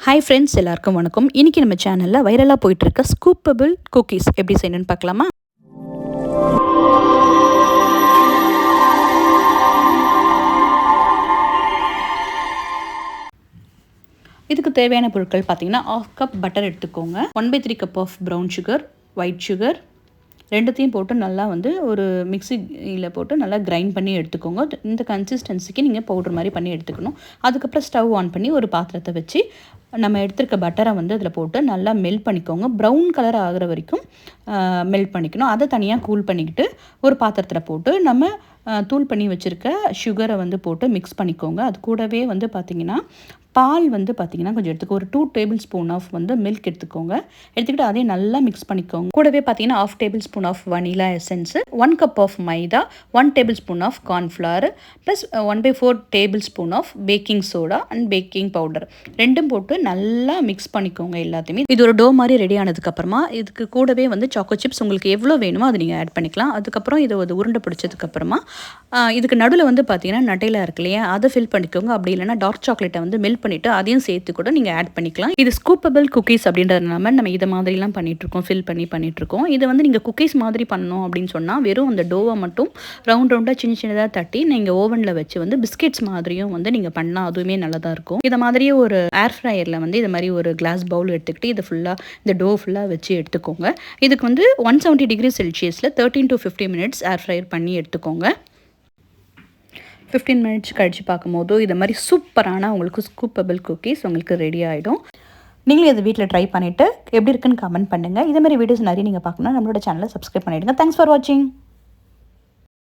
Hi friends, எல்லாருக்கும் வணக்கம். இன்றைக்கி நம்ம சேனலில் வைரலாக போயிட்டுருக்க ஸ்கூப்பபிள் குக்கீஸ் எப்படி செய்யணும்னு பார்க்கலாமா? இதுக்கு தேவையான பொருட்கள் பார்த்திங்கன்னா, 1/2 கப் பட்டர் எடுத்துக்கோங்க, 1/3 cup of brown sugar, white sugar ரெண்டுத்தையும் போட்டு நல்லா ஒரு மிக்சியில் போட்டு நல்லா கிரைண்ட் பண்ணி எடுத்துக்கோங்க. இந்த கன்சிஸ்டன்சிக்கு நீங்கள் பவுடர் மாதிரி பண்ணி எடுத்துக்கணும். அதுக்கப்புறம் ஸ்டவ் ஆன் பண்ணி ஒரு பாத்திரத்தை வச்சு நம்ம எடுத்துருக்க பட்டரை அதில் போட்டு நல்லா மெல்ட் பண்ணிக்கோங்க. ப்ரௌன் கலர் ஆகிற வரைக்கும் மெல்ட் பண்ணிக்கணும். அதை தனியாக கூல் பண்ணிக்கிட்டு ஒரு பாத்திரத்தில் போட்டு நம்ம தூள் பண்ணி வச்சுருக்க சுகரை போட்டு மிக்ஸ் பண்ணிக்கோங்க. அது கூடவே பார்த்திங்கன்னா பால் பார்த்திங்கன்னா கொஞ்சம் எடுத்துக்கோ. ஒரு 2 டேபிள் ஸ்பூன் ஆஃப் மில்க் எடுத்துக்கோங்க. எடுத்துக்கிட்டு அதையும் நல்லா மிக்ஸ் பண்ணிக்கோங்க. கூடவே பார்த்திங்கன்னா 1/2 tablespoon of vanilla essence, 1 cup of maida, 1 tablespoon of cornflour plus 1/4 tablespoon of baking soda and baking powder ரெண்டும் போட்டு நல்லா மிக்ஸ் பண்ணிக்கோங்க எல்லாத்தையுமே. இது ஒரு டோ மாதிரி ரெடி ஆனதுக்கப்புறமா இதுக்கு கூடவே சாக்கோ சிப்ஸ் உங்களுக்கு எவ்வளோ வேணுமோ அதை நீங்கள் ஆட் பண்ணிக்கலாம். அதுக்கப்புறம் இதை உருண்டை பிடிச்சதுக்கப்புறமா இதுக்கு நடுவில் பார்த்திங்கன்னா நட்டையில இருக்கு இல்லையா, அதை ஃபில் பண்ணிக்கோங்க. அப்படி இல்லைனா டார்க் சாக்லேட்டை மெல்ட் பண்ணிவிட்டு அதையும் சேர்த்து கூட நீங்கள் ஆட் பண்ணிக்கலாம். இது ஸ்கூப்பபிள் குக்கீஸ் அப்படின்றதுனால நம்ம இதை மாதிரிலாம் பண்ணிகிட்ருக்கோம், ஃபில் பண்ணிகிட்ருக்கோம். இதை நீங்கள் குக்கீஸ் மாதிரி பண்ணணும் அப்படின்னு சொன்னால் வெறும் அந்த டோவை மட்டும் ரவுண்டாக சின்னதாக தட்டி நீங்கள் ஓவனில் வச்சு பிஸ்கெட்ஸ் மாதிரியும் நீங்கள் பண்ணால் அதுவுமே நல்லதாக இருக்கும். இதை மாதிரியே ஒரு ஏர் ஃப்ரையரில் இது மாதிரி ஒரு கிளாஸ் பவுல் எடுத்துக்கிட்டு இதை ஃபுல்லாக இந்த டோ ஃபுல்லாக வச்சு எடுத்துக்கோங்க. இதுக்கு 170 டிகிரி செல்சியஸில் 13 to 15 மினிட்ஸ் ஏர் ஃப்ரையர் பண்ணி எடுத்துக்கோங்க. 15 மினிட்ஸ் கழித்து பார்க்கும்போது இது மாதிரி சூப்பரான உங்களுக்கு ஸ்கூப்பபிள் குக்கீஸ் உங்களுக்கு ரெடி ஆகிடும். நீங்களும் இதை வீட்டில் ட்ரை பண்ணிவிட்டு எப்படி இருக்குன்னு கமெண்ட் பண்ணுங்கள். இதே மாதிரி வீடியோஸ் நிறைய நீங்கள் பார்க்கணுன்னா நம்மளோட சேனலை சப்ஸ்கிரைப் பண்ணிவிடுங்க. தேங்க்ஸ் ஃபார் வாட்சிங்.